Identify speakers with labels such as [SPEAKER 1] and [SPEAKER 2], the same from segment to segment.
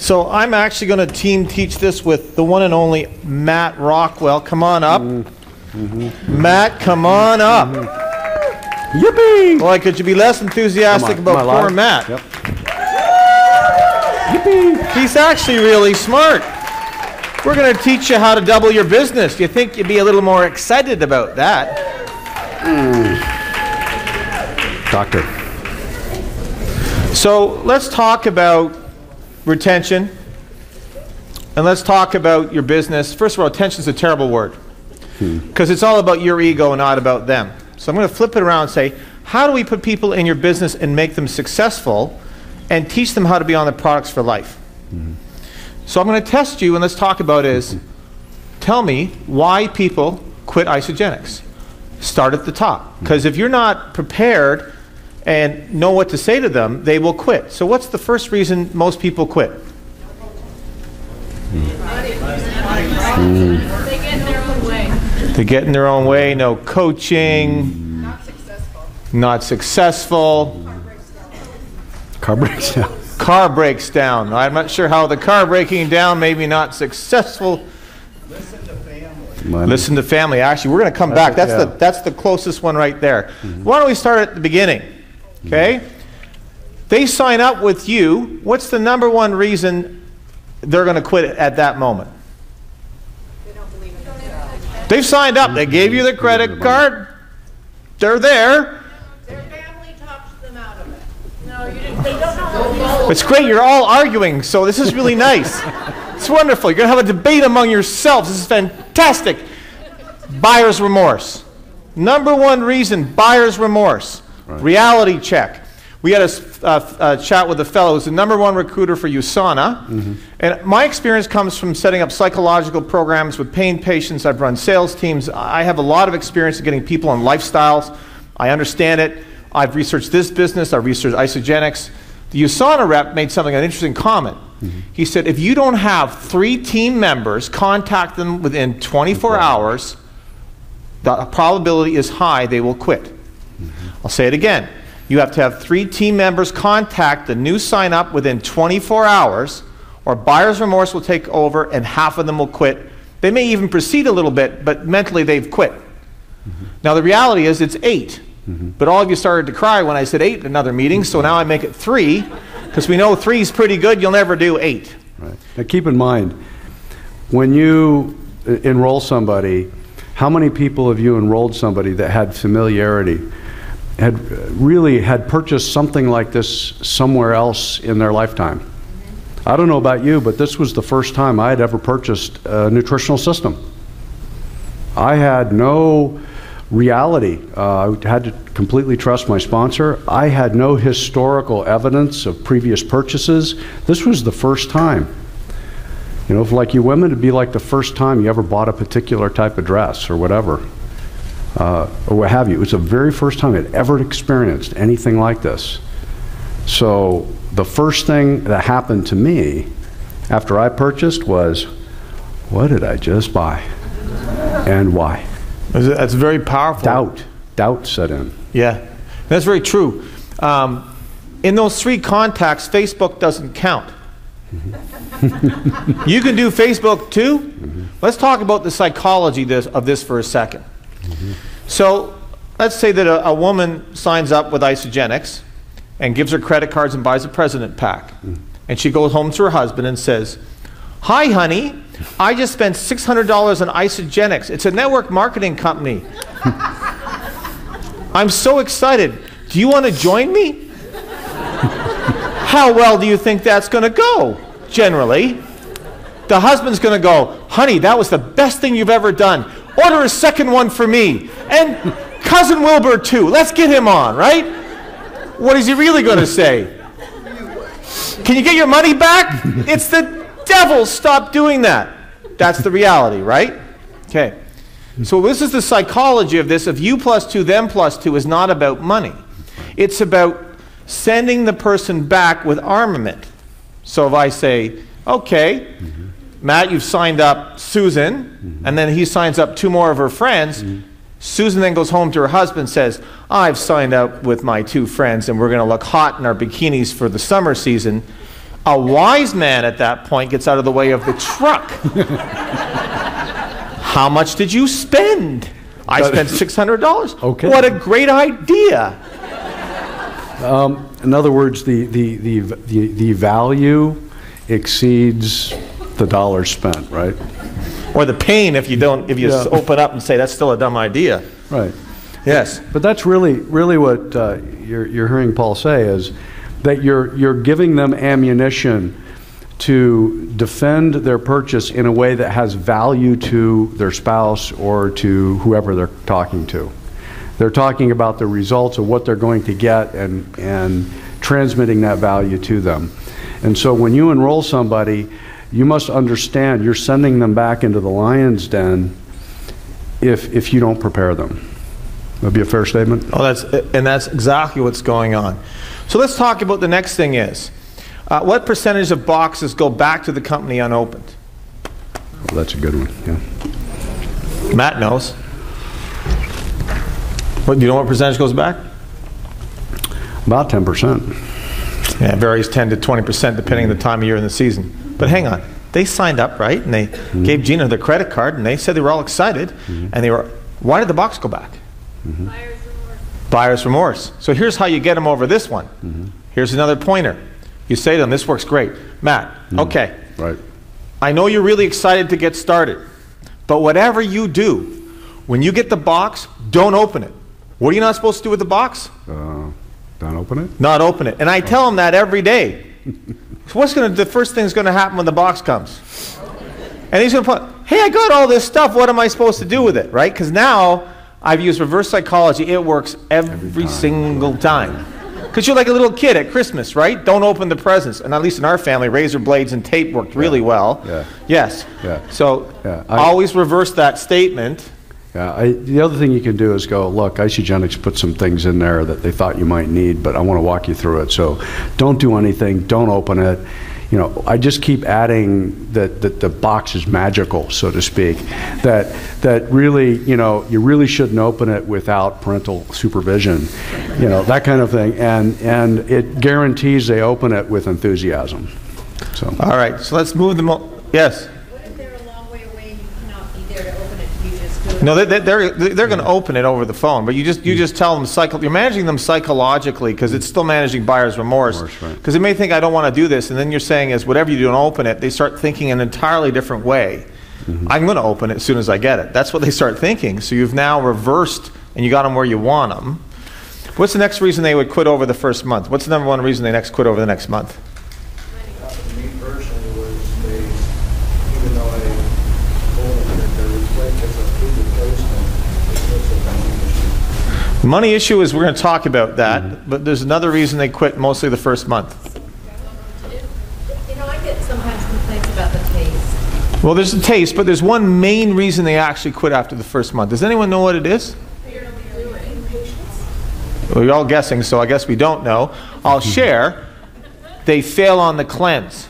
[SPEAKER 1] So I'm actually going to team teach this with the one and only Matt Rockwell. Come on up. Matt, come on up.
[SPEAKER 2] Yippee!
[SPEAKER 1] Boy, could you be less enthusiastic about poor Matt?
[SPEAKER 2] Yep. Yippee!
[SPEAKER 1] He's actually really smart. We're going to teach you how to double your business. Do you think you'd be a little more excited about that?
[SPEAKER 2] Doctor.
[SPEAKER 1] So let's talk about retention, and let's talk about your business. First of all, retention is a terrible word because it's all about your ego, not about them. So I'm going to flip it around and say, how do we put people in your business and make them successful and teach them how to be on the products for life? So I'm going to test you, and let's talk about is, tell me why people quit Isagenix. Start at the top, because if you're not prepared and know what to say to them, they will quit. So what's the first reason most people quit?
[SPEAKER 3] They get in their own way.
[SPEAKER 1] They get in their own way, no coaching.
[SPEAKER 3] Not successful.
[SPEAKER 1] Not successful.
[SPEAKER 2] Car breaks down.
[SPEAKER 1] Car breaks down. I'm not sure how the car breaking down, maybe not successful.
[SPEAKER 4] Listen to family.
[SPEAKER 2] Money.
[SPEAKER 1] Listen to family. Actually, we're going to come back. That's the closest one right there. Why don't we start at the beginning? Okay? They sign up with you. What's the number one reason they're going to quit at that moment?
[SPEAKER 3] They don't believe in themselves.
[SPEAKER 1] They've signed up. They gave you the credit card. They're there.
[SPEAKER 3] Their family talks them out of it. No, you didn't. They don't know.
[SPEAKER 1] It's great. You're all arguing, so this is really nice. It's wonderful. You're going to have a debate among yourselves. This is fantastic. Buyer's remorse. Number one reason, buyer's remorse. Right. Reality check. We had a chat with a fellow who's the number one recruiter for USANA. And my experience comes from setting up psychological programs with pain patients. I've run sales teams. I have a lot of experience in getting people on lifestyles. I understand it. I've researched this business. I've researched Isagenix. The USANA rep made an interesting comment. He said, if you don't have 3 team members contact them within 24 hours, the probability is high they will quit. I'll say it again. You have to have 3 team members contact the new sign up within 24 hours, or buyer's remorse will take over and half of them will quit. They may even proceed a little bit, but mentally they've quit. Now the reality is it's 8. But all of you started to cry when I said 8 in another meeting, so now I make it 3, because we know 3 is pretty good. You'll never do 8.
[SPEAKER 2] Right. Now keep in mind, when you enroll somebody, how many people have you enrolled somebody that had familiarity, had purchased something like this somewhere else in their lifetime? I don't know about you, but this was the first time I had ever purchased a nutritional system. I had no reality. I had to completely trust my sponsor. I had no historical evidence of previous purchases. This was the first time. You know, for like you women, it'd be like the first time you ever bought a particular type of dress or whatever. Or what have you. It was the very first time I'd ever experienced anything like this. So the first thing that happened to me after I purchased was, what did I just buy? And why?
[SPEAKER 1] That's very powerful.
[SPEAKER 2] Doubt set in.
[SPEAKER 1] Yeah, that's very true. In those 3 contacts, Facebook doesn't count. You can do Facebook too. Let's talk about the psychology of this for a second. So let's say that a woman signs up with Isagenix and gives her credit cards and buys a president pack. And she goes home to her husband and says, hi honey, I just spent $600 on Isagenix. It's a network marketing company. I'm so excited. Do you want to join me? How well do you think that's going to go? Generally, the husband's going to go, honey, that was the best thing you've ever done. Order a second one for me. And cousin Wilbur too. Let's get him on, right? What is he really going to say? Can you get your money back? It's the devil. Stop doing that. That's the reality, right? Okay. So this is the psychology of this. Of you plus 2, them plus 2 is not about money. It's about sending the person back with armament. So if I say, okay, Matt, you've signed up Susan, and then he signs up 2 more of her friends. Susan then goes home to her husband and says, I've signed up with my 2 friends and we're going to look hot in our bikinis for the summer season. A wise man at that point gets out of the way of the truck. How much did you spend? I spent $600.
[SPEAKER 2] Okay.
[SPEAKER 1] What a great idea.
[SPEAKER 2] In other words, the value exceeds the dollars spent, right?
[SPEAKER 1] Or the pain if you don't, if you
[SPEAKER 2] Yeah.
[SPEAKER 1] open up and say that's still a dumb idea.
[SPEAKER 2] Right.
[SPEAKER 1] Yes.
[SPEAKER 2] But that's really what you're hearing Paul say is that you're giving them ammunition to defend their purchase in a way that has value to their spouse or to whoever they're talking to. They're talking about the results of what they're going to get and transmitting that value to them. And so when you enroll somebody, you must understand you're sending them back into the lion's den if you don't prepare them. That'd be a fair statement?
[SPEAKER 1] Oh, that's exactly what's going on. So let's talk about the next thing is, what percentage of boxes go back to the company unopened?
[SPEAKER 2] Well, that's a good one, yeah.
[SPEAKER 1] Matt knows. What, do you know what percentage goes back?
[SPEAKER 2] About 10%.
[SPEAKER 1] Yeah, it varies 10 to 20% depending on the time of year in the season. But hang on, they signed up, right? And they gave Gina their credit card, and they said they were all excited. And they were, why did the box go back?
[SPEAKER 3] Buyer's remorse.
[SPEAKER 1] Buyer's remorse. So here's how you get them over this one. Here's another pointer. You say to them, this works great. Matt, okay,
[SPEAKER 2] Right.
[SPEAKER 1] I know you're really excited to get started, but whatever you do, when you get the box, don't open it. What are you not supposed to do with the box?
[SPEAKER 2] Don't open it?
[SPEAKER 1] Not open it. And I tell them that every day. So what's the first thing's going to happen when the box comes? And he's going to put, hey, I got all this stuff. What am I supposed to do with it, right? Because now I've used reverse psychology. It works every single time. Because you're like a little kid at Christmas, right? Don't open the presents. And at least in our family, razor blades and tape worked really well.
[SPEAKER 2] Yeah.
[SPEAKER 1] Yes.
[SPEAKER 2] Yeah.
[SPEAKER 1] So
[SPEAKER 2] Yeah,
[SPEAKER 1] always reverse that statement.
[SPEAKER 2] Yeah, the other thing you can do is go, look, Isagenix put some things in there that they thought you might need, but I want to walk you through it. So don't do anything, don't open it. You know, I just keep adding that the box is magical, so to speak, that really, you know, you really shouldn't open it without parental supervision, you know, that kind of thing. And it guarantees they open it with enthusiasm. So.
[SPEAKER 1] All right, so let's move them. Yes?
[SPEAKER 3] What if they're a long way away and you cannot be there to open it? Do you just do it?
[SPEAKER 1] No, they're going to open it over the phone, but you just tell them you're managing them psychologically because it's still managing buyer's remorse. Because they may think I don't want to do this, and then you're saying is whatever you do and open it, they start thinking an entirely different way. I'm going to open it as soon as I get it. That's what they start thinking. So you've now reversed and you got them where you want them. What's the next reason they would quit over the first month? What's the number one reason they next quit over the next month?
[SPEAKER 4] Me personally was they, even though I told them that there was like as a food replacement, it was a money issue.
[SPEAKER 1] The money issue is we're going to talk about that, but there's another reason they quit mostly the first month.
[SPEAKER 3] You know, I get sometimes complaints about the taste.
[SPEAKER 1] Well, there's a taste, but there's one main reason they actually quit after the first month. Does anyone know what it is? Well, you're all guessing, so I guess we don't know. I'll share. They fail on the cleanse.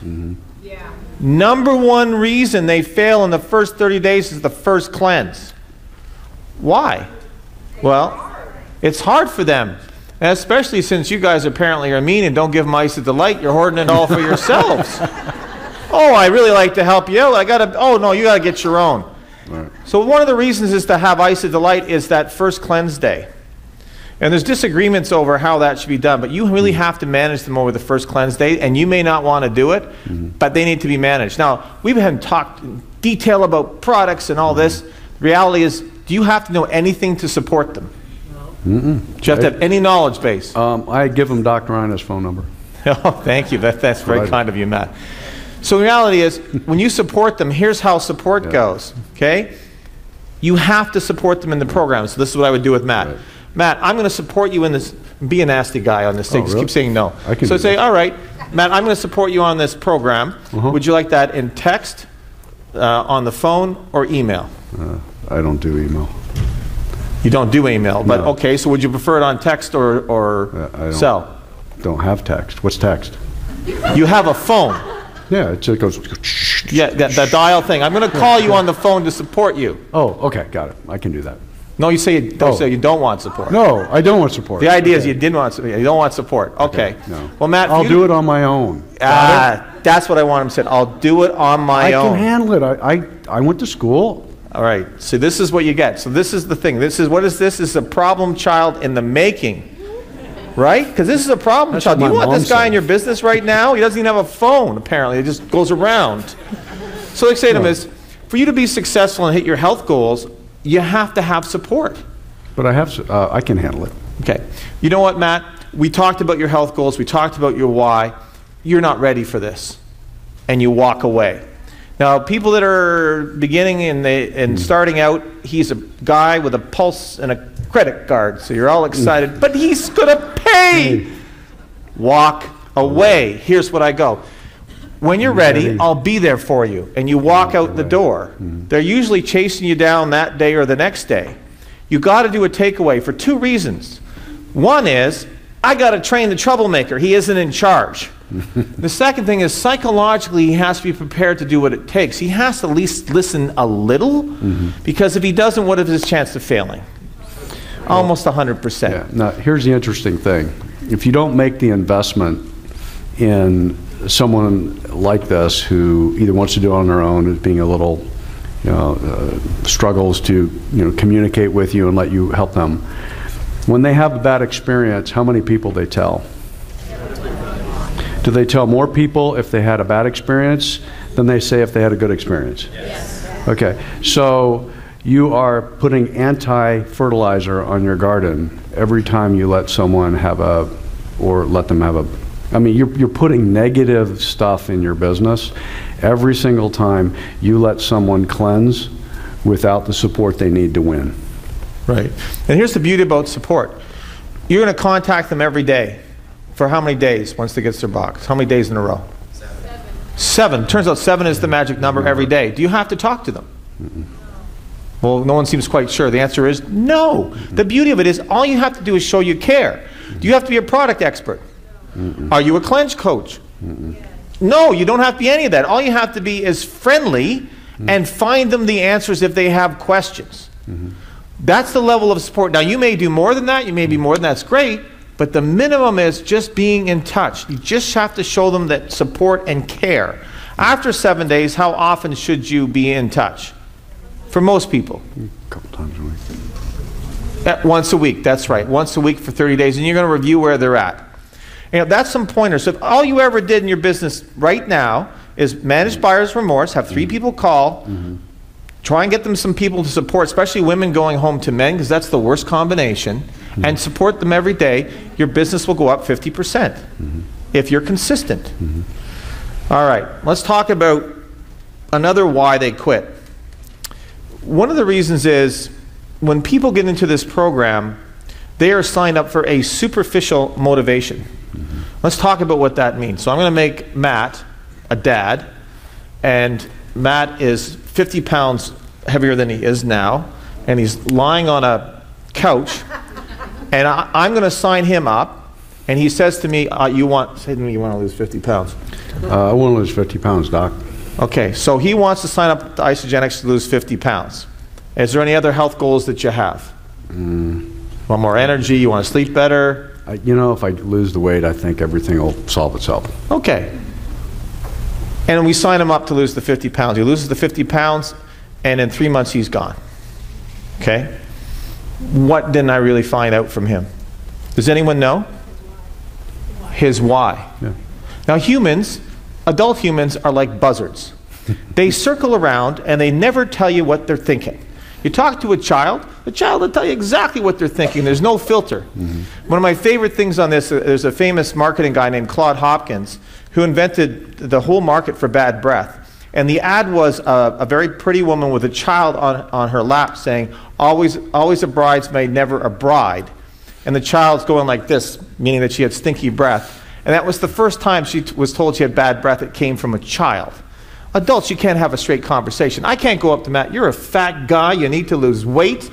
[SPEAKER 3] Yeah.
[SPEAKER 1] Number one reason they fail in the first 30 days is the first cleanse. Why? Well, it's hard for them. And especially since you guys apparently are mean and don't give them Ice of Delight, you're hoarding it all for yourselves. Oh, I really like to help you out. Oh no, you got to get your own.
[SPEAKER 2] Right.
[SPEAKER 1] So one of the reasons is to have Ice of Delight is that first cleanse day. And there's disagreements over how that should be done, but you really have to manage them over the first cleanse day, and you may not want to do it, but they need to be managed. Now, we haven't talked in detail about products and all this. The reality is, do you have to know anything to support them? Do you have to have any knowledge base?
[SPEAKER 2] I give them Dr. Ina's phone number.
[SPEAKER 1] Oh, thank you. That's very kind of you, Matt. So the reality is, when you support them, here's how support goes, okay? You have to support them in the program. So this is what I would do with Matt.
[SPEAKER 2] Right.
[SPEAKER 1] Matt, I'm going to support you in this. Be a nasty guy on this thing. Just
[SPEAKER 2] really?
[SPEAKER 1] keep saying no.
[SPEAKER 2] I can
[SPEAKER 1] so
[SPEAKER 2] do
[SPEAKER 1] say,
[SPEAKER 2] that.
[SPEAKER 1] all right, Matt, I'm going to support you on this program. Would you like that in text, on the phone, or email?
[SPEAKER 2] I don't do email.
[SPEAKER 1] You don't do email, but
[SPEAKER 2] No.
[SPEAKER 1] okay, so would you prefer it on text or
[SPEAKER 2] I don't.
[SPEAKER 1] cell?
[SPEAKER 2] Don't have text. What's text?
[SPEAKER 1] You have a phone.
[SPEAKER 2] Yeah, it just goes.
[SPEAKER 1] Yeah, that dial thing. I'm going to call you on the phone to support you.
[SPEAKER 2] Oh, okay, got it. I can do that.
[SPEAKER 1] No, you say you don't want support.
[SPEAKER 2] No, I don't want support.
[SPEAKER 1] The idea is you didn't want support. You don't want support. Okay.
[SPEAKER 2] No.
[SPEAKER 1] Well, Matt,
[SPEAKER 2] I'll do it on my own.
[SPEAKER 1] That's what I want him to say. I'll do it on my own.
[SPEAKER 2] I can handle it. I went to school.
[SPEAKER 1] All right. So this is what you get. So this is the thing. This is a problem child in the making. Right? Because this is a problem child. Do you want this guy in your business right now? He doesn't even have a phone, apparently. It just goes around. So they say to him is, for you to be successful and hit your health goals, you have to have support.
[SPEAKER 2] But I can handle it.
[SPEAKER 1] Okay. You know what, Matt? We talked about your health goals. We talked about your why. You're not ready for this. And you walk away. Now, people that are beginning and starting out, he's a guy with a pulse and a credit card, so you're all excited, but he's going to pay. Walk away. Here's what I go. When you're ready, I'll be there for you. And you walk out the door. They're usually chasing you down that day or the next day. You got to do a takeaway for two reasons. One is, I got to train the troublemaker. He isn't in charge. The second thing is, psychologically, he has to be prepared to do what it takes. He has to at least listen a little, because if he doesn't, what is his chance of failing? Almost 100%.
[SPEAKER 2] Yeah. Now, here's the interesting thing. If you don't make the investment in someone like this who either wants to do it on their own, is being a little, struggles to, communicate with you and let you help them, when they have a bad experience, how many people they tell? Do they tell more people if they had a bad experience than they say if they had a good experience?
[SPEAKER 3] Yes.
[SPEAKER 2] Okay, so you are putting anti-fertilizer on your garden every time you let someone have let them have you're putting negative stuff in your business every single time you let someone cleanse without the support they need to win.
[SPEAKER 1] Right. And here's the beauty about support. You're going to contact them every day. For how many days once they get their box? How many days in a row? 7. Turns out 7 is the magic number every day. Do you have to talk to them? Well, no one seems quite sure. The answer is no. The beauty of it is all you have to do is show you care. Do you have to be a product expert? Are you a cleanse coach? No, you don't have to be any of that. All you have to be is friendly and find them the answers if they have questions. That's the level of support. Now, you may do more than that. You may be more than that. That's great. But the minimum is just being in touch. You just have to show them that support and care. After 7 days, how often should you be in touch? For most people.
[SPEAKER 2] A couple times a week.
[SPEAKER 1] Once a week, that's right. Once a week for 30 days, and you're going to review where they're at. That's some pointers. So if all you ever did in your business right now is manage buyer's remorse, have 3 people call, try and get them some people to support, especially women going home to men, because that's the worst combination, and support them every day, your business will go up 50% if you're consistent. All right, let's talk about another why they quit. One of the reasons is when people get into this program, they are signed up for a superficial motivation. Let's talk about what that means. So I'm going to make Matt a dad, and Matt is 50 pounds heavier than he is now, and he's lying on a couch, and I'm going to sign him up, and he says to me, say to me, you want to lose 50 pounds?
[SPEAKER 2] I want to lose 50 pounds, Doc.
[SPEAKER 1] Okay, so he wants to sign up to Isagenix to lose 50 pounds. Is there any other health goals that you have? Want more energy? You want to sleep better?
[SPEAKER 2] If I lose the weight, I think everything will solve itself.
[SPEAKER 1] Okay. And we sign him up to lose the 50 pounds. He loses the 50 pounds, and in 3 months he's gone. Okay? What didn't I really find out from him? Does anyone know? His why.
[SPEAKER 2] Yeah.
[SPEAKER 1] Now humans, adult humans, are like buzzards. They circle around and they never tell you what they're thinking. You talk to a child, the child will tell you exactly what they're thinking. There's no filter. One of my favorite things on this, there's a famous marketing guy named Claude Hopkins who invented the whole market for bad breath. And the ad was a very pretty woman with a child on her lap saying, always a bridesmaid, never a bride. And the child's going like this, meaning that she had stinky breath. And that was the first time she was told she had bad breath. It came from a child. Adults, you can't have a straight conversation. I can't go up to Matt, you're a fat guy, you need to lose weight,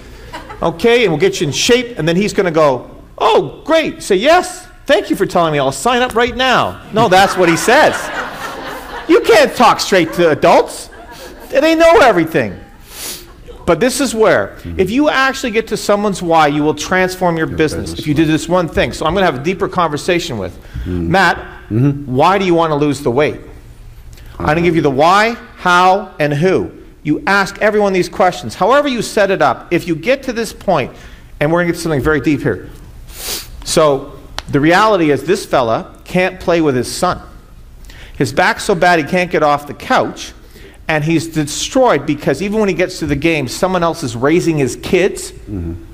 [SPEAKER 1] okay, and we'll get you in shape. And then he's going to go, oh, great. Say, yes, thank you for telling me. I'll sign up right now. No, that's what he says. You can't talk straight to adults. They know everything. But this is where, if you actually get to someone's why, you will transform your business if you did this one thing. So I'm going to have a deeper conversation with Matt. Why do you want to lose the weight? I'm going to give you the why, how, and who. You ask everyone these questions. However you set it up, if you get to this point, and we're going to get to something very deep here. So the reality is this fella can't play with his son. His back's so bad he can't get off the couch. And he's destroyed because even when he gets to the game, someone else is raising his kids. And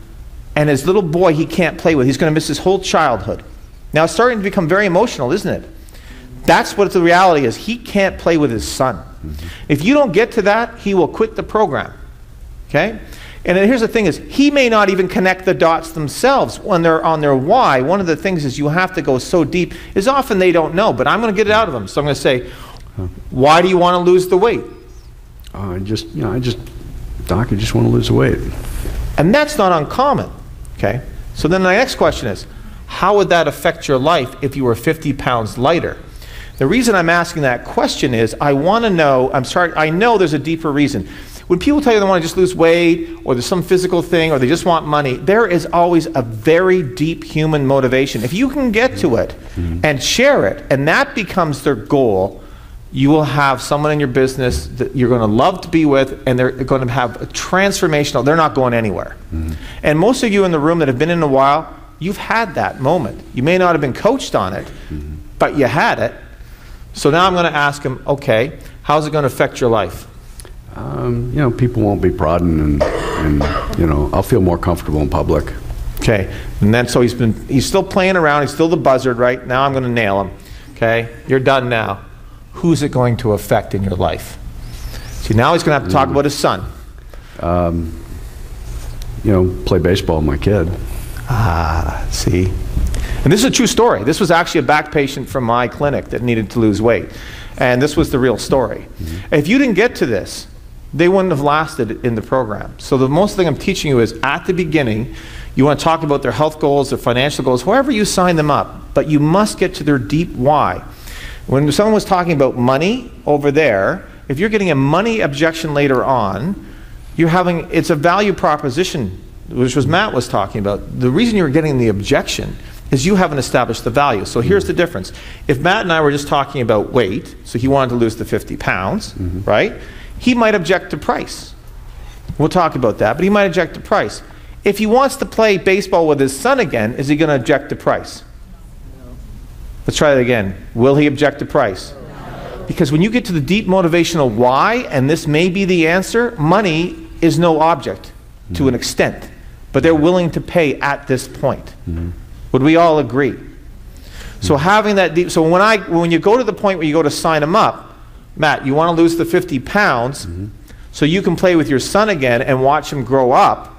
[SPEAKER 1] his little boy he can't play with. He's going to miss his whole childhood. Now it's starting to become very emotional, isn't it? That's what the reality is. He can't play with his son. If you don't get to that, he will quit the program. Okay? And then here's the thing is, he may not even connect the dots themselves when they're on their why. One of the things is you have to go so deep is often they don't know, but I'm going to get it out of them. So I'm going to say, why do you want to lose the weight?
[SPEAKER 2] Doc, I just want to lose the weight.
[SPEAKER 1] And that's not uncommon, okay? So then the next question is, how would that affect your life if you were 50 pounds lighter? The reason I'm asking that question is I want to know, I know there's a deeper reason. When people tell you they want to just lose weight, or there's some physical thing, or they just want money, there is always a very deep human motivation. If you can get to it and share it, and that becomes their goal, you will have someone in your business that you're going to love to be with, and they're going to have a transformational, they're not going anywhere. And most of you in the room that have been in a while, you've had that moment. You may not have been coached on it, but you had it. So now I'm going to ask them, okay, how's it going to affect your life?
[SPEAKER 2] People won't be prodding, and I'll feel more comfortable in public.
[SPEAKER 1] Okay, and then so he's still playing around, he's still the buzzard, right? Now I'm going to nail him. Okay, you're done now. Who's it going to affect in your life? See, now he's going to have to talk about his son.
[SPEAKER 2] Play baseball with my kid.
[SPEAKER 1] See? And this is a true story. This was actually a back patient from my clinic that needed to lose weight. And this was the real story. If you didn't get to this, they wouldn't have lasted in the program. So the most thing I'm teaching you is at the beginning, you want to talk about their health goals, their financial goals, however you sign them up. But you must get to their deep why. When someone was talking about money over there, if you're getting a money objection later on, it's a value proposition, which was Matt was talking about. The reason you're getting the objection is you haven't established the value. So here's the difference. If Matt and I were just talking about weight, so he wanted to lose the 50 pounds, right? He might object to price. We'll talk about that, but he might object to price. If he wants to play baseball with his son again, is he going to object to price? Let's try that again. Will he object to price? Because when you get to the deep motivational why, and this may be the answer, money is no object to an extent, but they're willing to pay at this point. Would we all agree? So having that deep, so when you go to the point where you go to sign them up, Matt, you want to lose the 50 pounds so you can play with your son again and watch him grow up.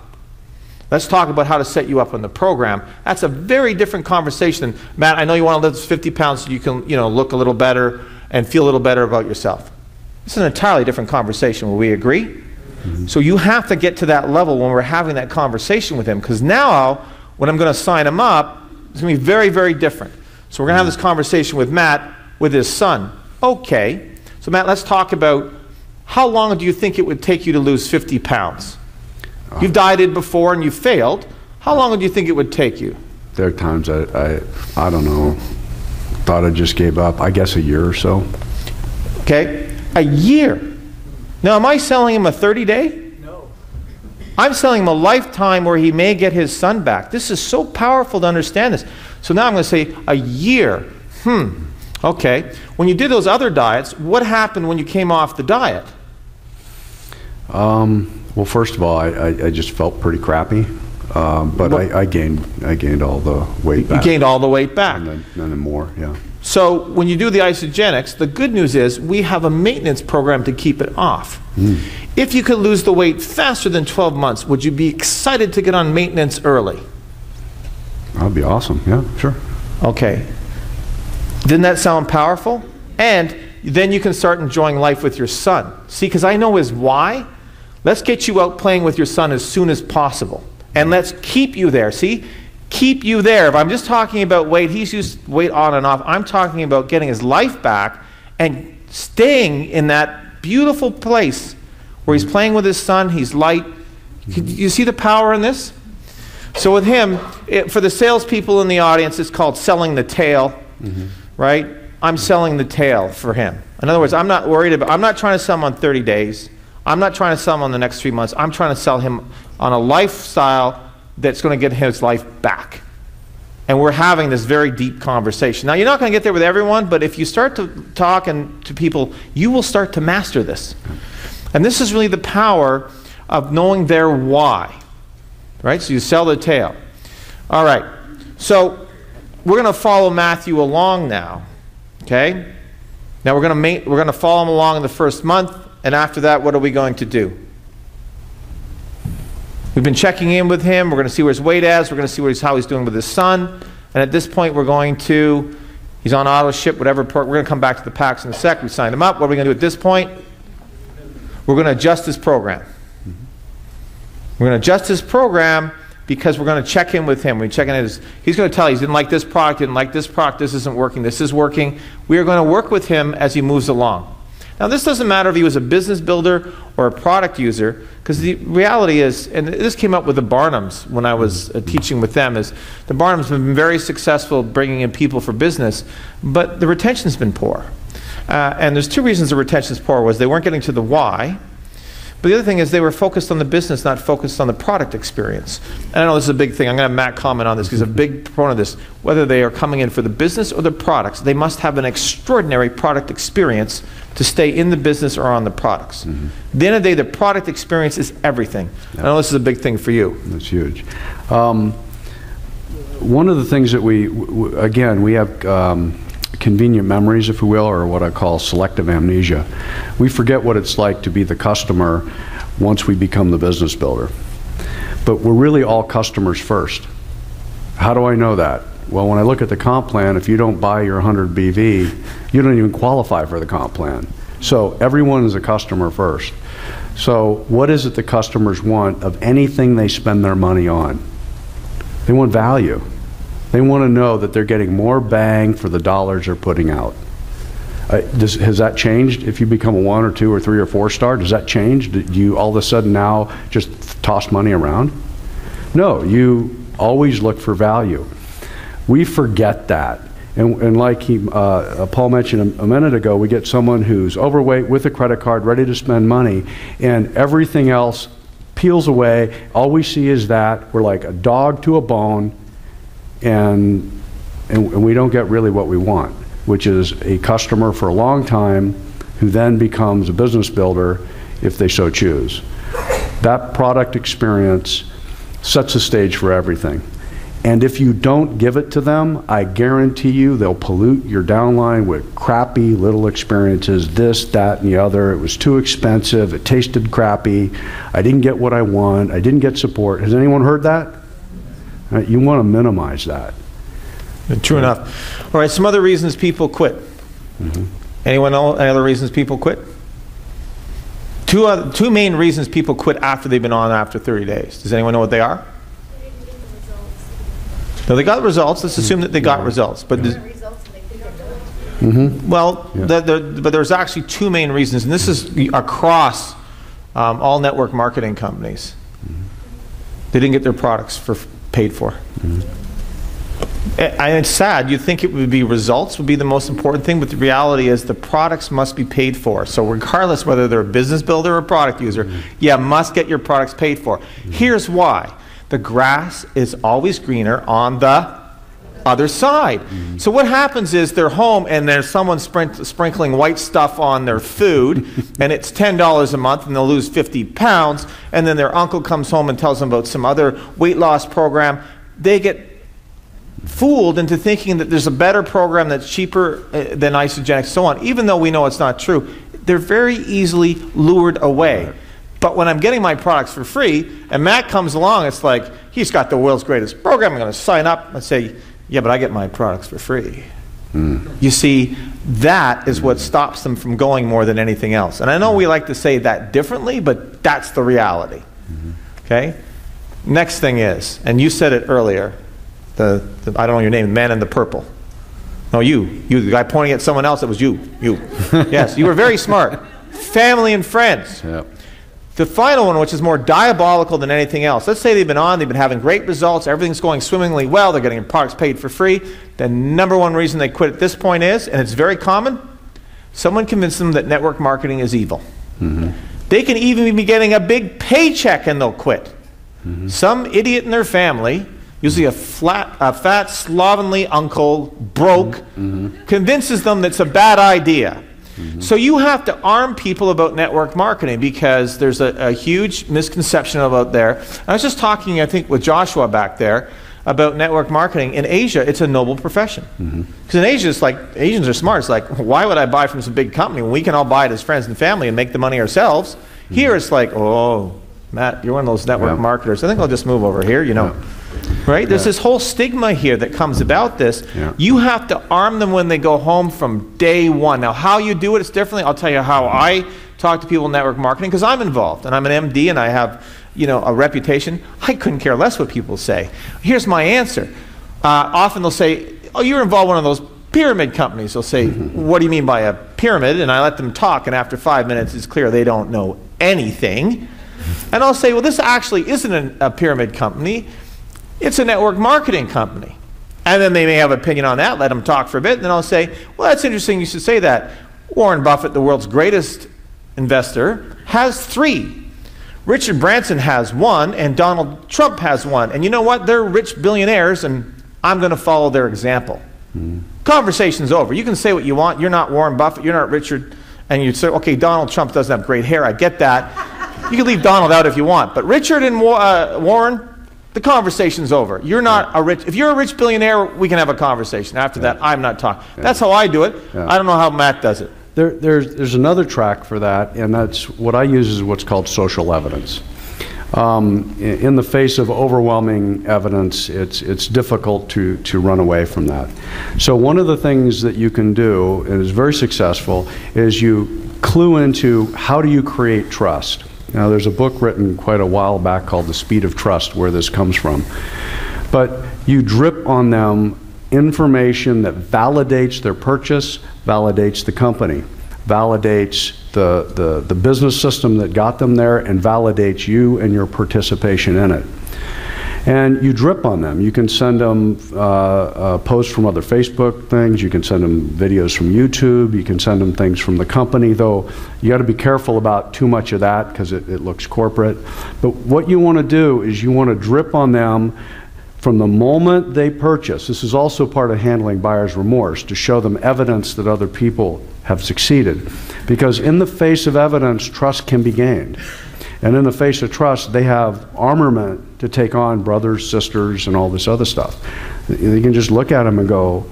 [SPEAKER 1] Let's talk about how to set you up on the program. That's a very different conversation than, Matt, I know you want to lose 50 pounds so you can look a little better and feel a little better about yourself. This is an entirely different conversation. Will we agree? So you have to get to that level when we're having that conversation with him, because now when I'm going to sign him up, it's going to be very, very different. So we're going to have this conversation with Matt, with his son. Okay. So Matt, let's talk about how long do you think it would take you to lose 50 pounds? You've dieted before and you failed. How long do you think it would take you?
[SPEAKER 2] There are times I don't know, thought I just gave up. I guess a year or so.
[SPEAKER 1] Okay, a year. Now, am I selling him a 30-day?
[SPEAKER 4] No.
[SPEAKER 1] I'm selling him a lifetime where he may get his son back. This is so powerful to understand this. So now I'm going to say a year. Okay. When you did those other diets, what happened when you came off the diet?
[SPEAKER 2] Well, first of all, I just felt pretty crappy, but I gained all the weight back.
[SPEAKER 1] You gained all the weight back.
[SPEAKER 2] And then more, yeah.
[SPEAKER 1] So when you do the Isagenix, the good news is we have a maintenance program to keep it off. If you could lose the weight faster than 12 months, would you be excited to get on maintenance early?
[SPEAKER 2] That'd be awesome, yeah, sure.
[SPEAKER 1] Okay. Didn't that sound powerful? And then you can start enjoying life with your son. See, because I know his why. Let's get you out playing with your son as soon as possible. And let's keep you there. See? Keep you there. If I'm just talking about weight, he's used weight on and off. I'm talking about getting his life back and staying in that beautiful place where he's playing with his son, he's light, You see the power in this? So with him, for the salespeople in the audience, it's called selling the tail, right? I'm selling the tail for him. In other words, I'm not worried about, I'm not trying to sell him on 30 days. I'm not trying to sell him on the next 3 months. I'm trying to sell him on a lifestyle that's going to get his life back. And we're having this very deep conversation. Now, you're not going to get there with everyone, but if you start to talk to people, you will start to master this. And this is really the power of knowing their why. Right? So you sell the tail. All right. So we're going to follow Matthew along now. Okay? Now we're going to follow him along in the first month, and after that, what are we going to do? We've been checking in with him. We're going to see where his weight is. We're going to see how he's doing with his son. And at this point, we're going to, he's on auto ship, whatever. We're going to come back to the packs in a sec. We signed him up. What are we going to do at this point? We're going to adjust his program. We're going to adjust his program because we're going to check in with him. We check in he's going to tell you, he didn't like this product, this isn't working, this is working. We are going to work with him as he moves along. Now, this doesn't matter if he was a business builder or a product user, because the reality is, and this came up with the Barnums when I was teaching with them, is the Barnums have been very successful bringing in people for business, but the retention's been poor. And there's two reasons the retention's poor. Was they weren't getting to the why, but the other thing is they were focused on the business, not focused on the product experience. And I know this is a big thing. I'm going to have Matt comment on this because he's a big proponent of this. Whether they are coming in for the business or the products, they must have an extraordinary product experience to stay in the business or on the products. At the end of the day, the product experience is everything. I know this is a big thing for you.
[SPEAKER 2] That's huge. One of the things that we have convenient memories, if you will, or what I call selective amnesia. We forget what it's like to be the customer once we become the business builder. But we're really all customers first. How do I know that? Well, when I look at the comp plan, if you don't buy your 100 BV, you don't even qualify for the comp plan. So everyone is a customer first. So what is it the customers want of anything they spend their money on? They want value. They want to know that they're getting more bang for the dollars they're putting out. Has that changed if you become a 1 or 2 or 3 or 4 star? Does that change? Do you all of a sudden now just toss money around? No, you always look for value. We forget that. And like Paul mentioned a minute ago, we get someone who's overweight with a credit card, ready to spend money, and everything else peels away. All we see is that. We're like a dog to a bone. And we don't get really what we want, which is a customer for a long time who then becomes a business builder if they so choose. That product experience sets the stage for everything. And if you don't give it to them, I guarantee you they'll pollute your downline with crappy little experiences, this, that, and the other. It was too expensive, it tasted crappy, I didn't get what I want, I didn't get support. Has anyone heard that? You want to minimize that.
[SPEAKER 1] True enough. All right, some other reasons people quit. Anyone know any other reasons people quit? Two main reasons people quit after they've been on after 30 days. Does anyone know what they are?
[SPEAKER 3] They didn't get the results.
[SPEAKER 1] No, they got results. Let's assume that they got results. But but there's actually two main reasons, and this is across all network marketing companies. They didn't get their products paid for. And it's sad. You'd think it would be results would be the most important thing, but the reality is the products must be paid for. So regardless whether they're a business builder or a product user, you must get your products paid for. Here's why. The grass is always greener on the other side. So what happens is they're home and there's someone sprinkling white stuff on their food and it's $10 a month and they'll lose 50 pounds, and then their uncle comes home and tells them about some other weight loss program. They get fooled into thinking that there's a better program that's cheaper than Isagenix, so on. Even though we know it's not true, they're very easily lured away. But when I'm getting my products for free and Matt comes along, it's like, he's got the world's greatest program, I'm going to sign up and say, yeah, but I get my products for free. You see, that is what stops them from going more than anything else. And I know we like to say that differently, but that's the reality. Okay? Next thing is, and you said it earlier, I don't know your name, the man in the purple. No, you, the guy pointing at someone else, it was you. Yes, you were very smart. Family and friends. The final one, which is more diabolical than anything else. Let's say they've been having great results, everything's going swimmingly well, they're getting products paid for free. The number one reason they quit at this point is, and it's very common, someone convinced them that network marketing is evil. They can even be getting a big paycheck and they'll quit. Some idiot in their family, usually a fat, slovenly uncle, broke, convinces them that it's a bad idea. So you have to arm people about network marketing, because there's a huge misconception about there. I was just talking, I think, with Joshua back there about network marketing. In Asia, it's a noble profession. Because in Asia, it's like, Asians are smart. It's like, why would I buy from some big company when we can all buy it as friends and family and make the money ourselves? Here it's like, oh, Matt, you're one of those network marketers. I think I'll just move over here, you know. Right? There's this whole stigma here that comes about this. You have to arm them when they go home from day one. Now, how you do it is differently. I'll tell you how I talk to people in network marketing, because I'm involved, and I'm an MD, and I have, you know, a reputation. I couldn't care less what people say. Here's my answer. Often they'll say, oh, you're involved in one of those pyramid companies. They'll say, what do you mean by a pyramid? And I let them talk, and after 5 minutes, it's clear they don't know anything. And I'll say, well, this actually isn't a pyramid company. It's a network marketing company. And then they may have an opinion on that, let them talk for a bit, and then I'll say, well, that's interesting, you should say that. Warren Buffett, the world's greatest investor, has 3. Richard Branson has 1, and Donald Trump has 1. And you know what? They're rich billionaires, and I'm going to follow their example. Conversation's over. You can say what you want. You're not Warren Buffett. You're not Richard. And you say, okay, Donald Trump doesn't have great hair. I get that. You can leave Donald out if you want. But Richard and Warren, the conversation's over. You're not a rich. If you're a rich billionaire, we can have a conversation. After that, I'm not talking. That's how I do it. I don't know how Matt does it.
[SPEAKER 2] There's another track for that, and that's what I use is what's called social evidence. In the face of overwhelming evidence, it's difficult to run away from that. So one of the things that you can do, and is very successful, is you clue into how do you create trust. Now, there's a book written quite a while back called The Speed of Trust where this comes from. But you drip on them information that validates their purchase, validates the company, validates the business system that got them there, and validates you and your participation in it. And you drip on them. You can send them posts from other Facebook things. You can send them videos from YouTube. You can send them things from the company, though you got to be careful about too much of that because it looks corporate. But what you want to do is you want to drip on them from the moment they purchase. This is also part of handling buyer's remorse, to show them evidence that other people have succeeded. Because in the face of evidence, trust can be gained. And in the face of trust, they have armament to take on brothers, sisters, and all this other stuff. You can just look at them and go,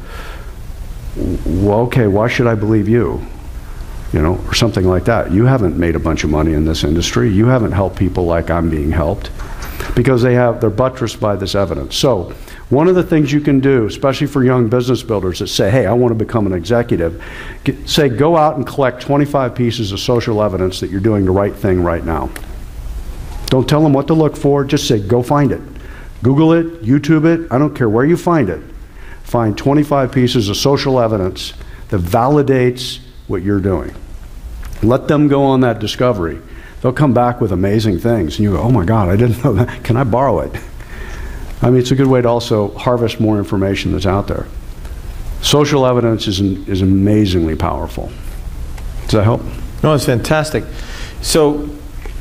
[SPEAKER 2] well, okay, why should I believe you? You know, or something like that. You haven't made a bunch of money in this industry. You haven't helped people like I'm being helped. Because they're buttressed by this evidence. So one of the things you can do, especially for young business builders that say, hey, I want to become an executive, say go out and collect 25 pieces of social evidence that you're doing the right thing right now. Don't tell them what to look for, just say go find it. Google it, YouTube it, I don't care where you find it. Find 25 pieces of social evidence that validates what you're doing. Let them go on that discovery. They'll come back with amazing things, and you go, oh my God, I didn't know that. Can I borrow it? I mean, it's a good way to also harvest more information that's out there. Social evidence is amazingly powerful. Does that help?
[SPEAKER 1] No, it's fantastic. So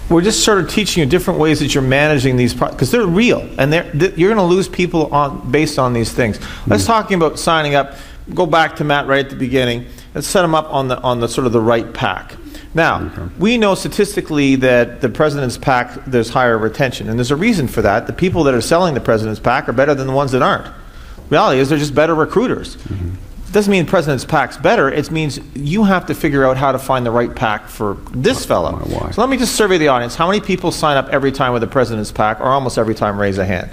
[SPEAKER 1] we're just sort of teaching you different ways that you're managing these products, because they're real, and you're going to lose people based on these things. Let's talking about signing up. Go back to Matt right at the beginning. Let's set them up on the sort of the right pack. Now, we know statistically that the President's Pack, there's higher retention, and there's a reason for that. The people that are selling the President's Pack are better than the ones that aren't. The reality is they're just better recruiters. It doesn't mean President's Pack's better. It means you have to figure out how to find the right pack for this fellow. So let me just survey the audience. How many people sign up every time with the President's Pack, or almost every time? Raise a hand.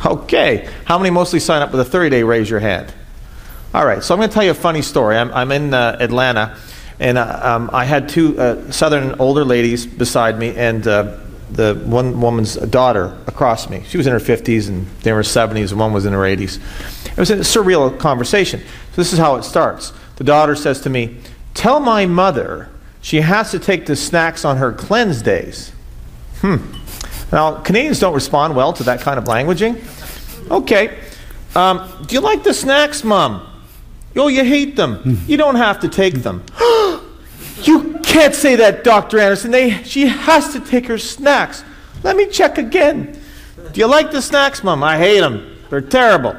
[SPEAKER 1] Okay. How many mostly sign up with a 30-day? Raise your hand. All right. So I'm going to tell you a funny story. I'm in Atlanta. And I had 2 southern older ladies beside me, and the one woman's daughter across me. She was in her 50s, and they were 70s, and one was in her 80s. It was a surreal conversation. So this is how it starts. The daughter says to me, tell my mother she has to take the snacks on her cleanse days. Now, Canadians don't respond well to that kind of languaging. Okay. Do you like the snacks, Mom? Oh, you hate them. You don't have to take them. You can't say that, Dr. Anderson. She has to take her snacks. Let me check again. Do you like the snacks, Mom? I hate them. They're terrible.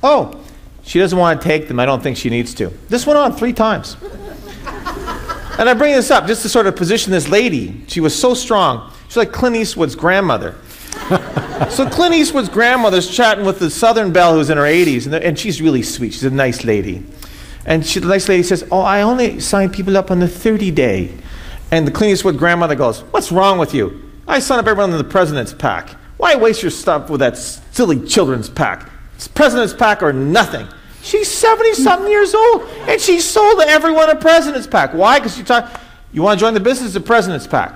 [SPEAKER 1] Oh, she doesn't want to take them. I don't think she needs to. This went on 3 times. And I bring this up just to sort of position this lady. She was so strong. She's like Clint Eastwood's grandmother. So Clint Eastwood's grandmother's chatting with the Southern belle who's in her 80s, and she's really sweet. She's a nice lady. And the nice lady says, oh, I only sign people up on the 30-day. And the Clint Eastwood grandmother goes, what's wrong with you? I sign up everyone in the President's Pack. Why waste your stuff with that silly children's pack? It's President's Pack or nothing. She's 70-something years old, and she sold to everyone a President's Pack. Why? Because you want to join the business of President's Pack.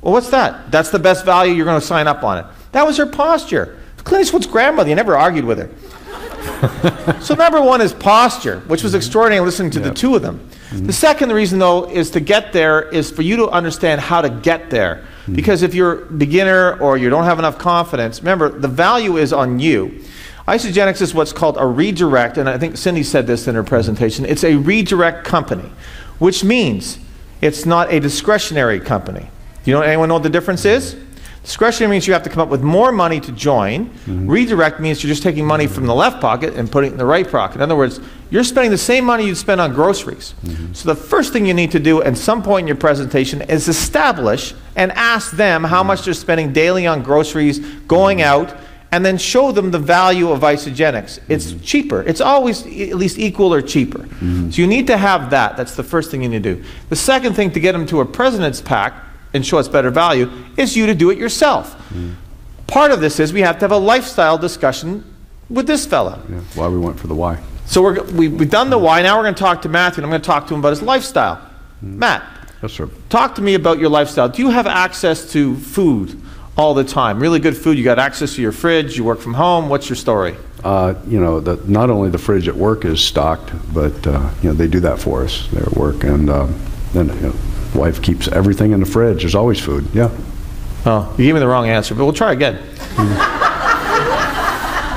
[SPEAKER 1] Well, what's that? That's the best value, you're going to sign up on it. That was her posture. Clint Eastwood's grandmother, you never argued with her. So number 1 is posture, which was extraordinary listening to the 2 of them. The second reason, though, is to get there is for you to understand how to get there. Because if you're a beginner or you don't have enough confidence, remember, the value is on you. Isagenix is what's called a redirect, and I think Cindy said this in her presentation. It's a redirect company, which means it's not a discretionary company. Anyone know what the difference is? Discretionary means you have to come up with more money to join. Redirect means you're just taking money from the left pocket and putting it in the right pocket. In other words, you're spending the same money you'd spend on groceries. So the first thing you need to do at some point in your presentation is establish and ask them how much they're spending daily on groceries, going out, and then show them the value of Isagenix. It's cheaper. It's always at least equal or cheaper. So you need to have that. That's the first thing you need to do. The second thing to get them to a President's Pack and show it's better value is you to do it yourself. Part of this is we have to have a lifestyle discussion with this fella.
[SPEAKER 2] Yeah, why we went for the why.
[SPEAKER 1] So we've done the why. Now we're going to talk to Matthew, and I'm going to talk to him about his lifestyle. Matt,
[SPEAKER 2] Yes, sir.
[SPEAKER 1] talk to me about your lifestyle. Do you have access to food all the time? Really good food? You got access to your fridge? You work from home? What's your story?
[SPEAKER 2] Not only the fridge at work is stocked, but they do that for us there at work, and then wife keeps everything in the fridge. There's always food. Yeah.
[SPEAKER 1] Oh, you gave me the wrong answer, but we'll try again.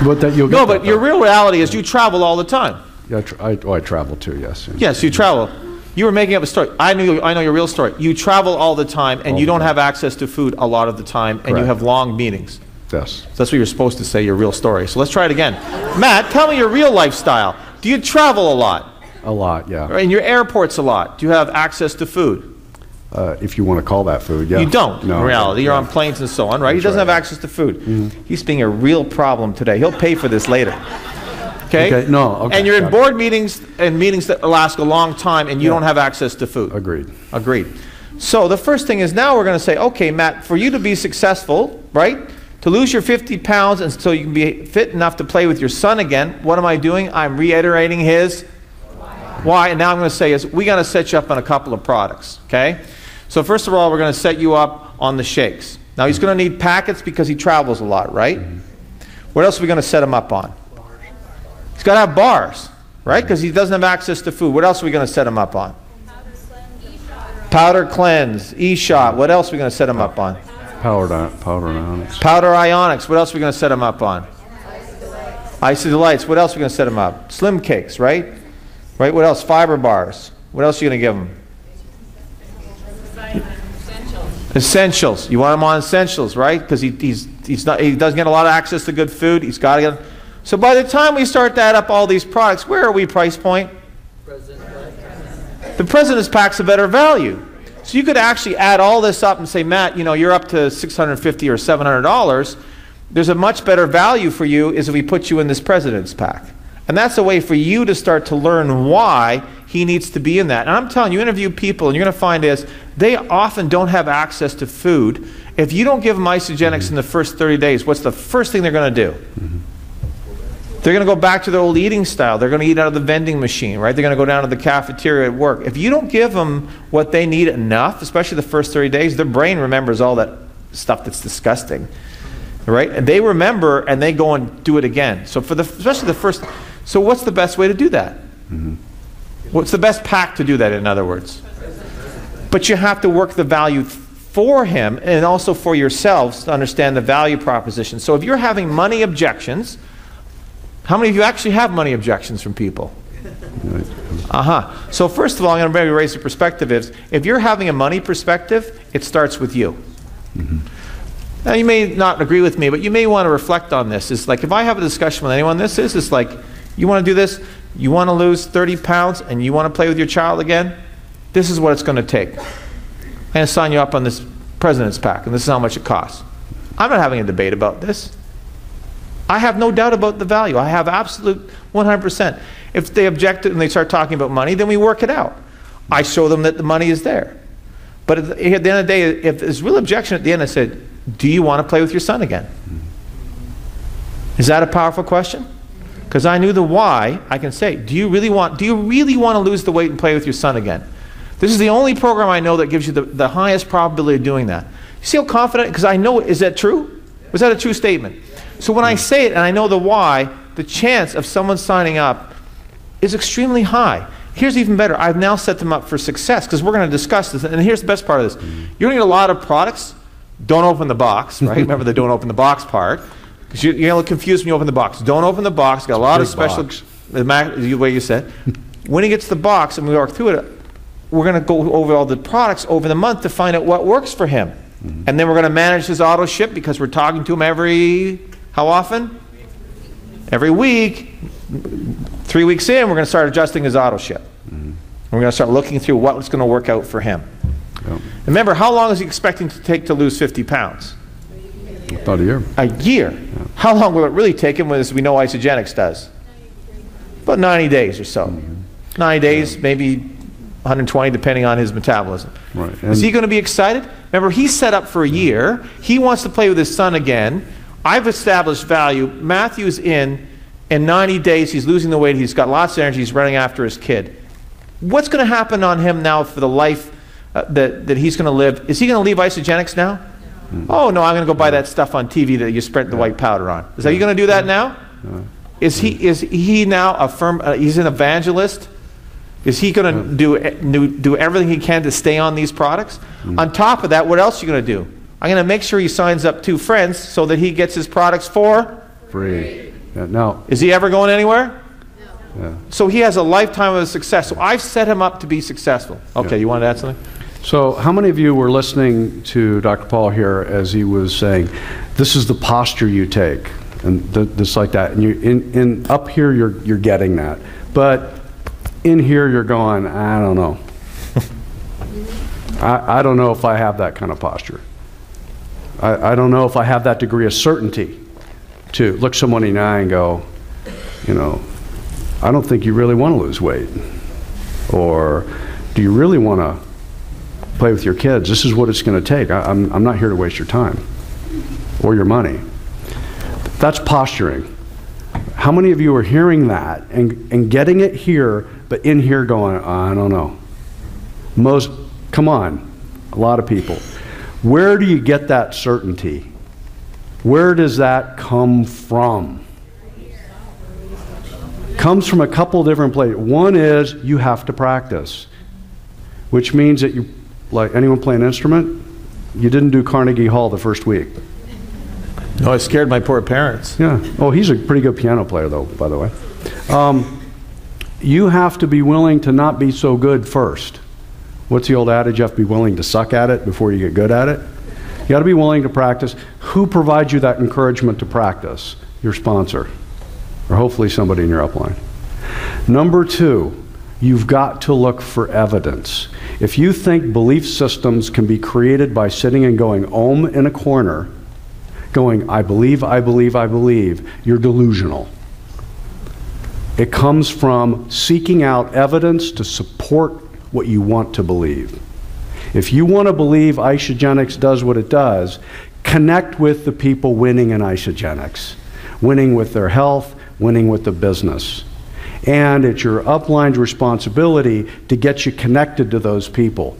[SPEAKER 2] But that you'll get
[SPEAKER 1] No, but your real reality is you travel all the time.
[SPEAKER 2] Yeah, I travel too. Yes.
[SPEAKER 1] Yes, you travel. You were making up a story. I know your real story. You travel all the time, and you don't have access to food a lot of the time, and you
[SPEAKER 2] Correct.
[SPEAKER 1] have long meetings.
[SPEAKER 2] Yes.
[SPEAKER 1] So that's what you're supposed to say, your real story. So let's try it again. Matt, tell me your real lifestyle. Do you travel a lot?
[SPEAKER 2] A lot. Yeah.
[SPEAKER 1] In your airports a lot? Do you have access to food?
[SPEAKER 2] If you want to call that food. Yeah.
[SPEAKER 1] You don't,
[SPEAKER 2] No,
[SPEAKER 1] in reality. You're
[SPEAKER 2] yeah.
[SPEAKER 1] on planes and so on, right? He
[SPEAKER 2] That's
[SPEAKER 1] doesn't
[SPEAKER 2] right.
[SPEAKER 1] have access to food. He's being a real problem today. He'll pay for this later. Okay?
[SPEAKER 2] Okay, no, okay,
[SPEAKER 1] And you're in
[SPEAKER 2] got it.
[SPEAKER 1] board meetings and meetings that last a long time, and you don't have access to food.
[SPEAKER 2] Agreed.
[SPEAKER 1] Agreed. So the first thing is now we're going to say, okay, Matt, for you to be successful, right, to lose your 50 pounds and so you can be fit enough to play with your son again, what am I doing? I'm reiterating his why. And now I'm going to say is we got to set you up on a couple of products, okay? So first of all, we're going to set you up on the shakes. Now he's going to need packets because he travels a lot, right? What else are we going to set him up on? He's got to have bars, right? Because he doesn't have access to food. What else are we going to set him up on? Powder cleanse, E-shot. What else are we going to set him up on?
[SPEAKER 2] Powder ionics.
[SPEAKER 1] Powder ionics. What else are we going to set him up on? Isa-Delights. What else are we going to set him up? Slim cakes, right? Right. What else? Fiber bars. What else are you going to give him? Essentials. You want him on essentials, right? Because he doesn't get a lot of access to good food. He's got to get. So by the time we start to add up all these products, where are we price point? The President's Pack's a better value. So you could actually add all this up and say, Matt, you're up to $650 or $700. There's a much better value for you is if we put you in this President's Pack. And that's a way for you to start to learn why he needs to be in that. And I'm telling you, interview people, and you're going to find is they often don't have access to food. If you don't give them Isagenix in the first 30 days, what's the first thing they're going to do? They're going to go back to their old eating style. They're going to eat out of the vending machine, right? They're going to go down to the cafeteria at work. If you don't give them what they need enough, especially the first 30 days, their brain remembers all that stuff that's disgusting, right? And they remember, and they go and do it again. So especially the first. So what's the best way to do that? What's the best pack to do that, in other words? But you have to work the value for him and also for yourselves to understand the value proposition. So if you're having money objections, how many of you actually have money objections from people? So first of all, I'm going to maybe raise the perspective is, if you're having a money perspective, it starts with you. Now you may not agree with me, but you may want to reflect on this. It's like if I have a discussion with anyone, it's like, you want to do this, you want to lose 30 pounds and you want to play with your child again, this is what it's going to take. I'm going to sign you up on this President's Pack, and this is how much it costs. I'm not having a debate about this. I have no doubt about the value. I have absolute 100%. If they object and they start talking about money, then we work it out. I show them that the money is there. But at the end of the day, if there's real objection at the end, I said, do you want to play with your son again? Is that a powerful question? Because I knew the why. I can say, do you really want to lose the weight and play with your son again? This is the only program I know that gives you the highest probability of doing that. You see how confident? Because I know, is that true? Was that a true statement? So when I say it and I know the why, the chance of someone signing up is extremely high. Here's even better. I've now set them up for success, because we're going to discuss this. And here's the best part of this. You're going to get a lot of products. Don't open the box, right? Remember the don't open the box part. Because you're going to look confused when you open the box. Don't open the box. Got a lot of special, the way you said. When he gets the box and we work through it, we're going to go over all the products over the month to find out what works for him. And then we're going to manage his auto ship, because we're talking to him every, how often? Every week. 3 weeks in, we're going to start adjusting his auto ship. We're going to start looking through what's going to work out for him. Remember, how long is he expecting to take to lose 50 pounds?
[SPEAKER 2] About a year.
[SPEAKER 1] A year. Yeah. How long will it really take him, as we know Isagenix does? About 90 days or so. 90 days, maybe 120, depending on his metabolism.
[SPEAKER 2] Right.
[SPEAKER 1] Is he going to be excited? Remember, he's set up for a year. He wants to play with his son again. I've established value. Matthew's in 90 days, he's losing the weight. He's got lots of energy. He's running after his kid. What's going to happen on him now for the life that he's going to live? Is he going to leave Isagenix now? Oh, no, I'm going to go buy that stuff on TV that you spread the white powder on. Is that you going to do that now? Is he now a firm, he's an evangelist? Is he going to do everything he can to stay on these products? On top of that, what else are you going to do? I'm going to make sure he signs up 2 friends so that he gets his products for
[SPEAKER 2] free. Yeah, no.
[SPEAKER 1] Is he ever going anywhere?
[SPEAKER 2] No. Yeah.
[SPEAKER 1] So he has a lifetime of success. So I've set him up to be successful. Okay, you wanted to add something?
[SPEAKER 2] So how many of you were listening to Dr. Paul here as he was saying, this is the posture you take, and this like that, and you in up here you're getting that, but in here you're going, I don't know. I don't know if I have that kind of posture. I don't know if I have that degree of certainty to look someone in the eye and go, you know, I don't think you really want to lose weight. Or do you really want to play with your kids? This is what it's going to take. I'm not here to waste your time or your money. That's posturing. How many of you are hearing that and getting it here, but in here going, I don't know. Come on, a lot of people. Where do you get that certainty? Where does that come from? Comes from a couple different places. One is you have to practice, which means that you, like anyone play an instrument, you didn't do Carnegie Hall the first week.
[SPEAKER 1] No, I scared my poor parents.
[SPEAKER 2] Yeah. Oh, he's a pretty good piano player, though, by the way. You have to be willing to not be so good first. What's the old adage? You have to be willing to suck at it before you get good at it. You got to be willing to practice. Who provides you that encouragement to practice? Your sponsor, or hopefully somebody in your upline. Number 2, you've got to look for evidence. If you think belief systems can be created by sitting and going om in a corner, going, I believe, I believe, I believe, you're delusional. It comes from seeking out evidence to support what you want to believe. If you want to believe Isagenix does what it does, connect with the people winning in Isagenix, winning with their health, winning with the business. And it's your upline's responsibility to get you connected to those people.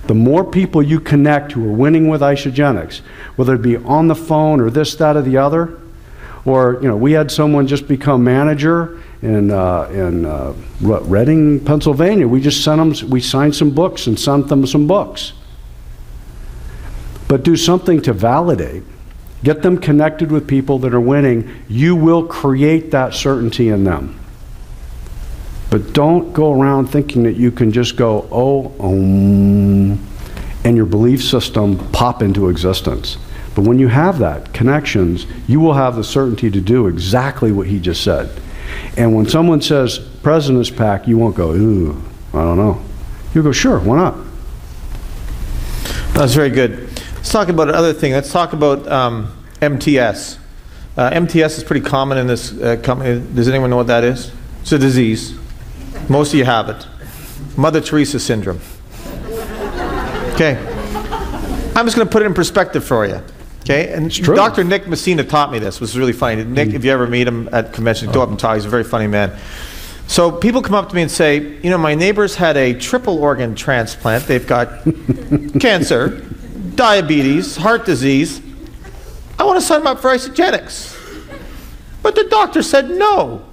[SPEAKER 2] The more people you connect who are winning with Isagenix, whether it be on the phone or this, that, or the other, or, you know, we had someone just become manager in Reading, Pennsylvania. We just sent them, we signed some books and sent them some books. but do something to validate. Get them connected with people that are winning. You will create that certainty in them. But don't go around thinking that you can just go, oh, and your belief system pop into existence. But when you have that, connections, you will have the certainty to do exactly what he just said. And when someone says, President's Pack, you won't go, ooh, I don't know. You'll go, sure, why not?
[SPEAKER 1] That's very good. Let's talk about another thing. Let's talk about MTS. MTS is pretty common in this company. Does anyone know what that is? It's a disease. Most of you have it. Mother Teresa syndrome. Okay. I'm just going to put it in perspective for you. Okay. And Dr. Nick Messina taught me this. It was really funny. Nick, if you ever meet him at convention, go up and talk. He's a very funny man. So people come up to me and say, you know, my neighbor's had a triple organ transplant. They've got cancer, diabetes, heart disease. I want to sign them up for Isagenix. But the doctor said no.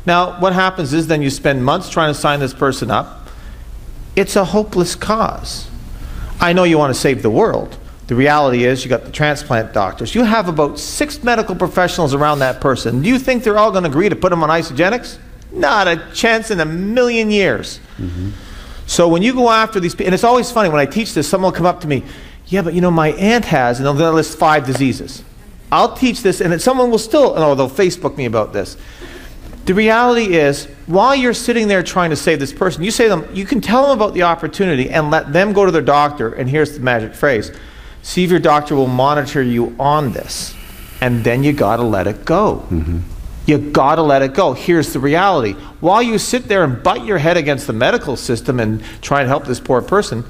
[SPEAKER 1] Now, what happens is then you spend months trying to sign this person up. It's a hopeless cause. I know you want to save the world. The reality is you got the transplant doctors. You have about 6 medical professionals around that person. Do you think they're all going to agree to put them on Isagenix? Not a chance in a million years. So when you go after these people, and it's always funny when I teach this, someone will come up to me, yeah, but you know, my aunt has, and they'll list 5 diseases. I'll teach this, and someone will still, they'll Facebook me about this. The reality is, while you're sitting there trying to save this person, you say to them, you can tell them about the opportunity and let them go to their doctor, and here's the magic phrase, see if your doctor will monitor you on this. And then you got to let it go. You got to let it go. Here's the reality. While you sit there and butt your head against the medical system and try and help this poor person,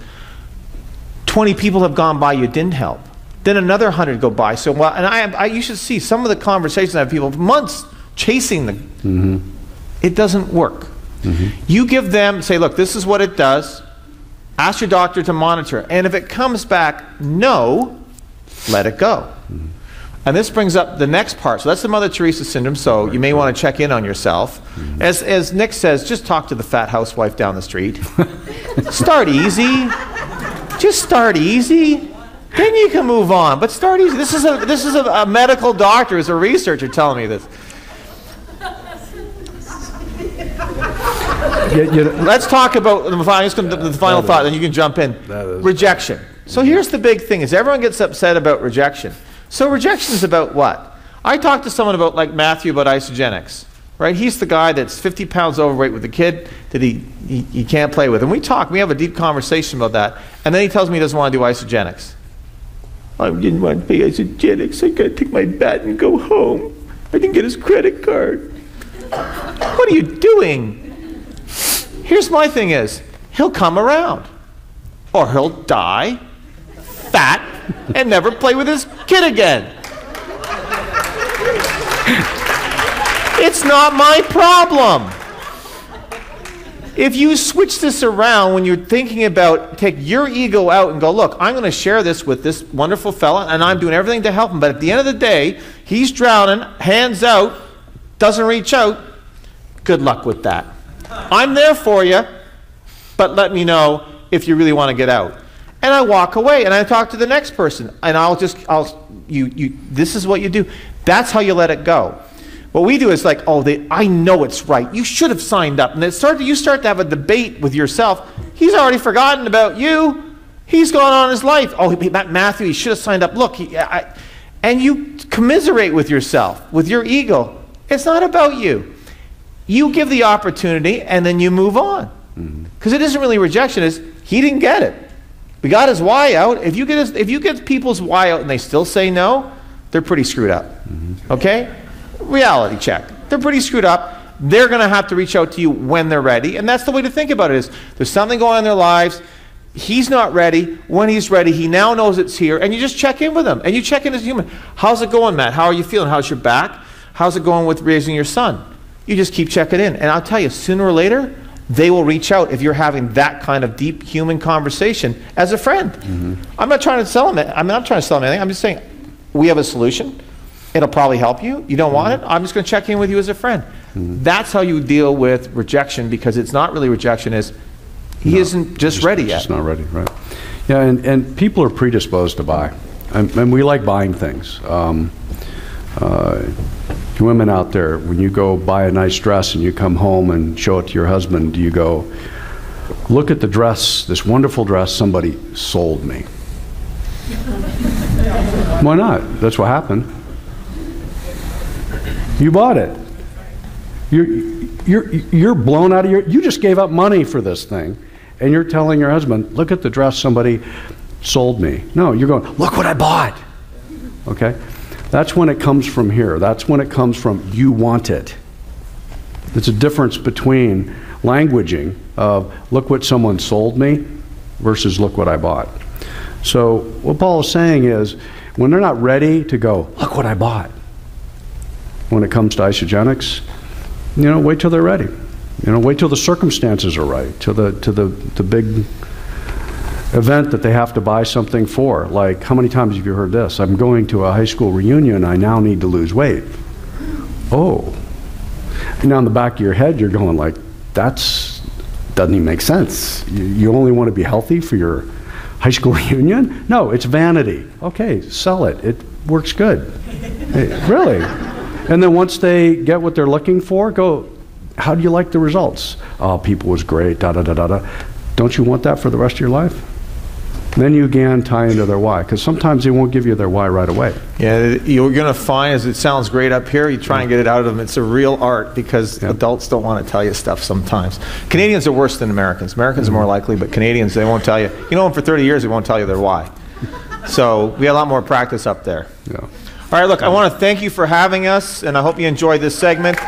[SPEAKER 1] 20 people have gone by you didn't help. Then another 100 go by. So, well, and you should see some of the conversations I have people, months chasing them. It doesn't work. You give them, say, look, this is what it does. Ask your doctor to monitor. And if it comes back no, let it go. And this brings up the next part. So that's the Mother Teresa syndrome. So you may want to check in on yourself. As Nick says, just talk to the fat housewife down the street. Start easy. Just start easy. Then you can move on. But start easy. This is a medical doctor, is a researcher telling me this. Let's talk about the final thought, then you can jump in. Rejection. So here's the big thing, is everyone gets upset about rejection. So rejection is about what? I talked to someone about, like Matthew, about Isagenix. Right? He's the guy that's 50 pounds overweight with a kid that he can't play with. And we have a deep conversation about that. And then he tells me he doesn't want to do Isagenix. I didn't want to pay Isagenix. I got to take my bat and go home. I didn't get his credit card. What are you doing? Here's my thing is, he'll come around. Or he'll die, fat, and never play with his kid again. It's not my problem. If you switch this around when you're thinking about, take your ego out and go, look, I'm going to share this with this wonderful fella, and I'm doing everything to help him. But at the end of the day, he's drowning, hands out, doesn't reach out. Good luck with that. I'm there for you, but let me know if you really want to get out. And I walk away, and I talk to the next person, and this is what you do. That's how you let it go. What we do is like, I know it's right. You should have signed up. And you start to have a debate with yourself. He's already forgotten about you. He's gone on his life. Oh, Matthew, he should have signed up. Look, and you commiserate with yourself, with your ego. It's not about you. You give the opportunity, and then you move on. Because it isn't really rejection. It's he didn't get it. We got his why out. If you get people's why out and they still say no, they're pretty screwed up. Okay? Reality check. They're pretty screwed up. They're going to have to reach out to you when they're ready. And that's the way to think about it is there's something going on in their lives. He's not ready. When he's ready, he now knows it's here. And you just check in with him. And you check in as a human. How's it going, Matt? How are you feeling? How's your back? How's it going with raising your son? You just keep checking in. And I'll tell you, sooner or later, they will reach out if you're having that kind of deep human conversation as a friend. I'm not trying to sell him. I'm not trying to sell him anything. I'm just saying we have a solution. It'll probably help you. You don't want it? I'm just going to check in with you as a friend. That's how you deal with rejection, because it's not really rejection. He isn't just ready yet.
[SPEAKER 2] Just not ready, right. Yeah, and people are predisposed to buy, and we like buying things. Women out there, when you go buy a nice dress and you come home and show it to your husband, you go, look at the dress, this wonderful dress somebody sold me. Why not? That's what happened. You bought it. You're blown out of you just gave up money for this thing, and you're telling your husband, look at the dress somebody sold me. No, you're going, look what I bought. Okay? That's when it comes from here. That's when it comes from you want it. There's a difference between languaging of look what someone sold me versus look what I bought. So what Paul is saying is when they're not ready to go, look what I bought, when it comes to Isagenix, wait till they're ready. Wait till the circumstances are right, till the big event that they have to buy something for. Like, how many times have you heard this? I'm going to a high school reunion, I now need to lose weight. Oh. And now in the back of your head, you're going like, doesn't even make sense. You only want to be healthy for your high school reunion? No, it's vanity. Okay, sell it. It works good. Really. And then once they get what they're looking for, go, how do you like the results? Oh, people was great, da-da-da-da-da. Don't you want that for the rest of your life? Then you again tie into their why, because sometimes they won't give you their why right away. Yeah,
[SPEAKER 1] you're going to find, as it sounds great up here, you try and get it out of them. It's a real art because adults don't want to tell you stuff sometimes. Canadians are worse than Americans. Americans are more likely, but Canadians, they won't tell you. You know them for 30 years, they won't tell you their why. So we have a lot more practice up there.
[SPEAKER 2] Yeah.
[SPEAKER 1] All right, look, I want to thank you for having us, and I hope you enjoyed this segment.